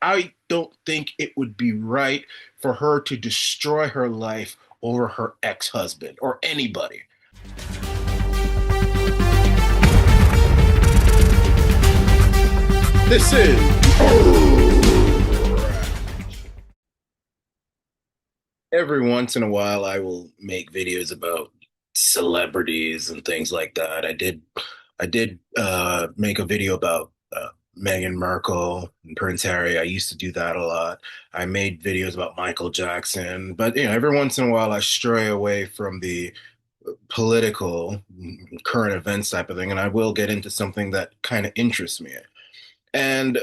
I don't think it would be right for her to destroy her life over her ex-husband or anybody. This is every once in a while I will make videos about celebrities and things like that. I did make a video about Meghan Markle and Prince Harry. I used to do that a lot. I made videos about Michael Jackson, but every once in a while I stray away from the political current events type of thing, and I will get into something that kind of interests me. And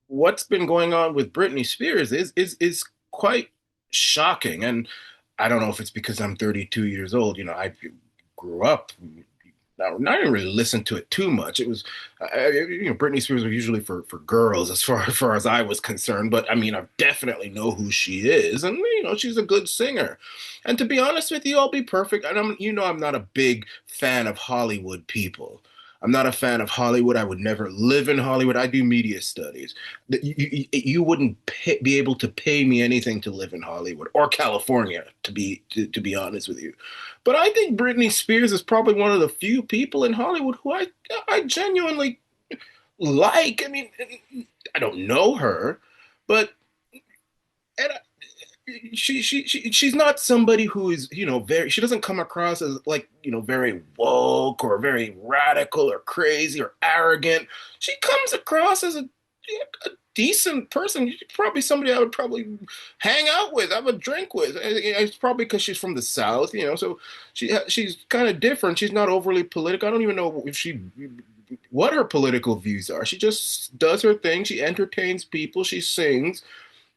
what's been going on with Britney Spears is quite shocking. And I don't know if it's because I'm 32 years old. I grew up. Now, I didn't really listen to it too much. It was, Britney Spears was usually for girls as far as I was concerned. But I mean, I definitely know who she is, and she's a good singer. And to be honest with you, I'll be perfect. And I'm not a big fan of Hollywood people. I'm not a fan of Hollywood. I would never live in Hollywood. I do media studies. You wouldn't be able to pay me anything to live in Hollywood or California, to be honest with you. But I think Britney Spears is probably one of the few people in Hollywood who I genuinely like. I mean, I don't know her, but and she's not somebody who is very. She doesn't come across as like very woke or very radical or crazy or arrogant. She comes across as a decent person. Probably somebody I would probably hang out with, have a drink with. It's probably because she's from the South, so she's kind of different. She's not overly political. I don't even know if she what her political views are. She just does her thing. She entertains people. She sings.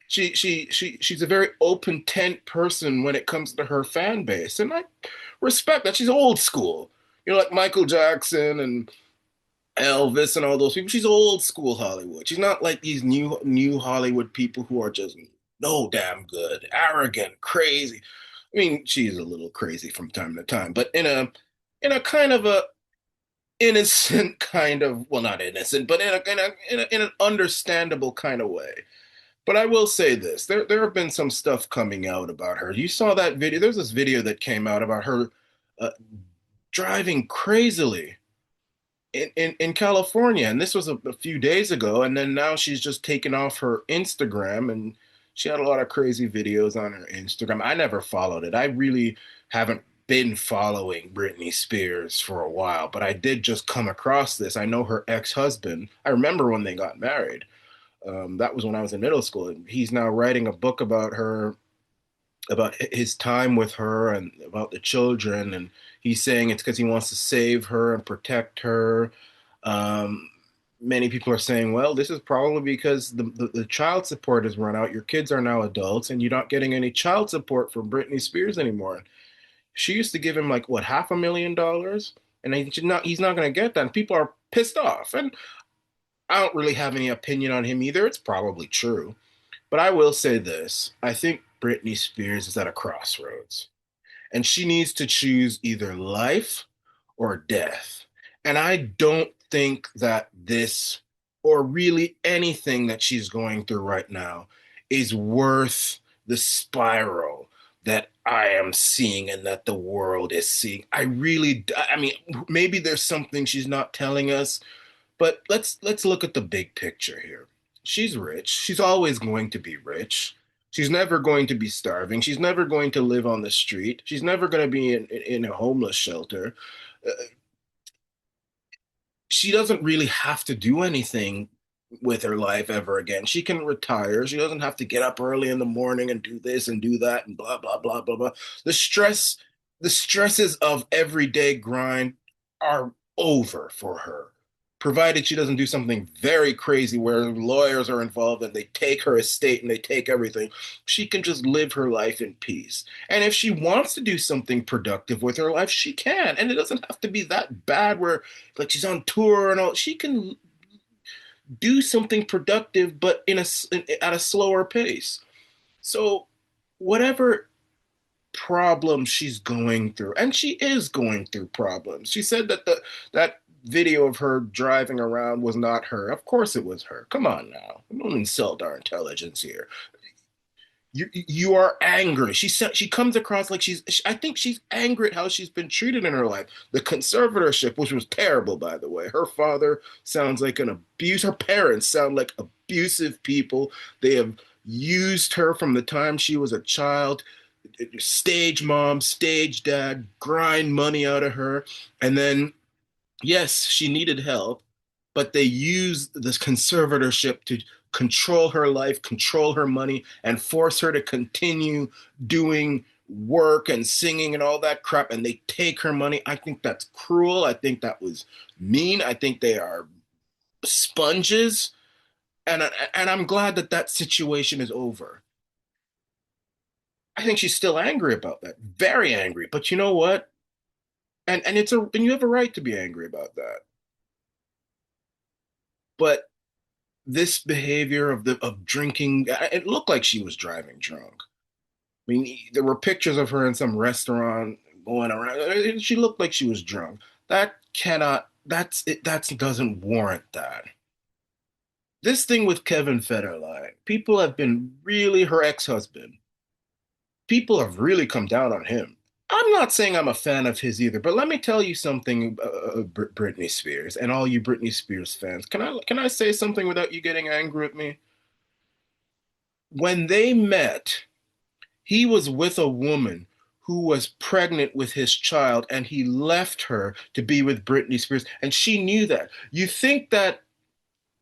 She's a very open tent person when it comes to her fan base, and I respect that. She's old school, like Michael Jackson and Elvis and all those people. She's old school Hollywood. She's not like these new Hollywood people who are just no damn good, arrogant, crazy. I mean, she's a little crazy from time to time, but in a kind of a innocent kind of, well, not innocent, but in an understandable kind of way. But I will say this: there have been some stuff coming out about her. You saw that video. There's this video that came out about her uh, driving crazily in California, and this was a few days ago. And then now she's just taken off her Instagram, and she had a lot of crazy videos on her Instagram. I never followed it. I really haven't been following Britney Spears for a while, but I did just come across this. I know her ex-husband. I remember when they got married. That was when I was in middle school. And he's now writing a book about her, about his time with her and about the children. And he's saying it's because he wants to save her and protect her. Um, Many people are saying, well, this is probably because the child support has run out. Your kids are now adults, and you're not getting any child support from Britney Spears anymore. She used to give him like what, $500,000, and he's not going to get that. And people are pissed off. And I don't really have any opinion on him either. It's probably true. But I will say this: I think Britney Spears is at a crossroads, and she needs to choose either life or death. And I don't think that this, or really anything that she's going through right now, is worth the spiral that I am seeing and that the world is seeing. I mean, maybe there's something she's not telling us, but let's look at the big picture here. She's rich. She's always going to be rich. She's never going to be starving. She's never going to live on the street. She's never going to be in a homeless shelter. Uh, she doesn't really have to do anything with her life ever again. She can retire. She doesn't have to get up early in the morning and do this and do that and blah blah blah blah blah. The stress, the stresses of everyday grind are over for her, provided she doesn't do something very crazy where lawyers are involved and they take her estate and they take everything. She can just live her life in peace. And if she wants to do something productive with her life, she can. And it doesn't have to be that bad where like she's on tour and all. She can do something productive, but at a slower pace. So whatever problem she's going through, and she is going through problems. She said that video of her driving around was not her. Of course it was her. Come on now. Don't insult our intelligence here. You are angry. She comes across like I think she's angry at how she's been treated in her life. The conservatorship, which was terrible, by the way. Her father sounds like an abuse. Her parents sound like abusive people. They have used her from the time she was a child. Stage mom, stage dad, grind money out of her, and then yes, she needed help, but they used this conservatorship to control her life, control her money, and force her to continue doing work and singing and all that crap. And they take her money. I think that's cruel. I think that was mean. I think they are sponges. And I'm glad that that situation is over. I think she's still angry about that, very angry. But you know what? And you have a right to be angry about that. But this behavior of drinking, it looked like she was driving drunk. I mean, there were pictures of her in some restaurant going around. She looked like she was drunk. That cannot. That's it. That doesn't warrant that. This thing with Kevin Federline, people have been really her ex-husband. People have really come down on him. I'm not saying I'm a fan of his either, but let me tell you something, Britney Spears, and all you Britney Spears fans. Can I say something without you getting angry at me? When they met, he was with a woman who was pregnant with his child, and he left her to be with Britney Spears, and she knew that. You think that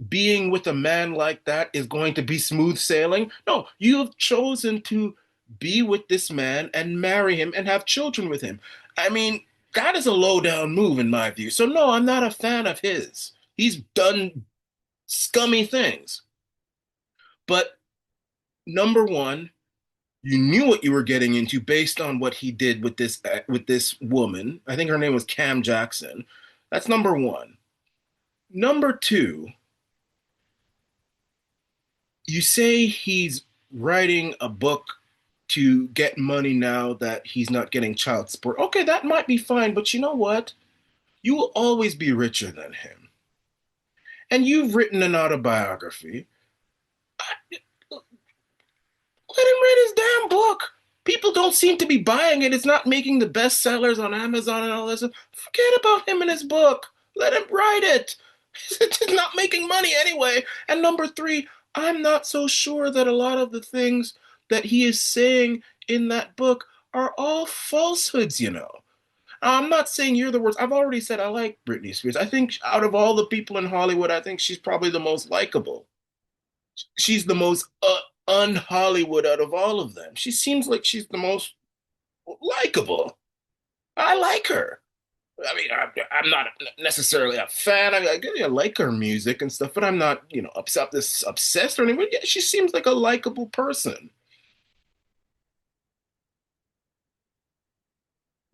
being with a man like that is going to be smooth sailing? No, you have chosen to be with this man and marry him and have children with him. I mean, that is a low down move in my view. So, no, I'm not a fan of his. He's done scummy things. But number one, you knew what you were getting into based on what he did with this woman. I think her name was Cam Jackson. That's number one. Number two, you say he's writing a book to get money now that he's not getting child support. Okay, that might be fine, but you know what? You will always be richer than him. And you've written an autobiography. Let him write his damn book. People don't seem to be buying it. It's not making the bestsellers on Amazon and all this. Forget about him and his book. Let him write it. It's not making money anyway. And number three, I'm not so sure that a lot of the things that he is saying in that book are all falsehoods, you know. I'm not saying you're the worst. I've already said I like Britney Spears. I think out of all the people in Hollywood, I think she's probably the most likable. She's the most un-Hollywood out of all of them. She seems like she's the most likable. I like her. I mean, I'm not necessarily a fan. I like her music and stuff, but I'm not, obsessed or anything. Yeah, she seems like a likable person.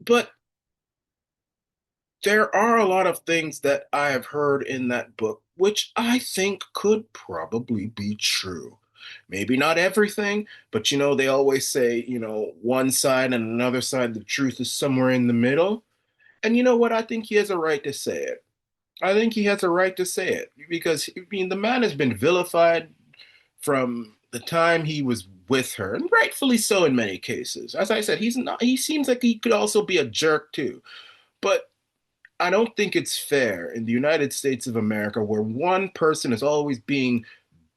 But there are a lot of things that I have heard in that book, which I think could probably be true. Maybe not everything, but they always say, one side and another side, the truth is somewhere in the middle. And you know what? I think he has a right to say it. I think he has a right to say it because, I mean, the man has been vilified from the time he was with her, and rightfully so in many cases. As I said, he seems like he could also be a jerk too. But I don't think it's fair in the United States of America where one person is always being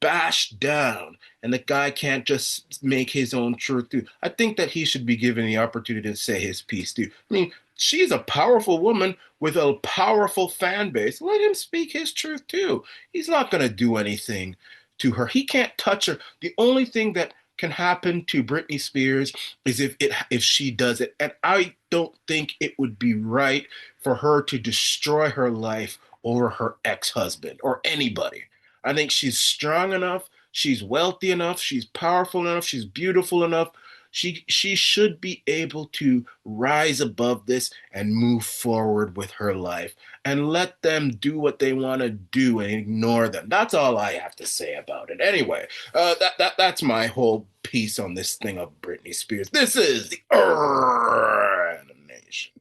bashed down and the guy can't just make his own truth too. I think that he should be given the opportunity to say his piece too. I mean, she's a powerful woman with a powerful fan base. Let him speak his truth too. He's not going to do anything to her. He can't touch her. The only thing that can happen to Britney Spears is if she does it. And I don't think it would be right for her to destroy her life over her ex-husband or anybody. I think she's strong enough, she's wealthy enough, she's powerful enough, she's beautiful enough. She should be able to rise above this and move forward with her life and let them do what they want to do and ignore them. That's all I have to say about it. Anyway, that's my whole piece on this thing of Britney Spears. This is the Arana Nation.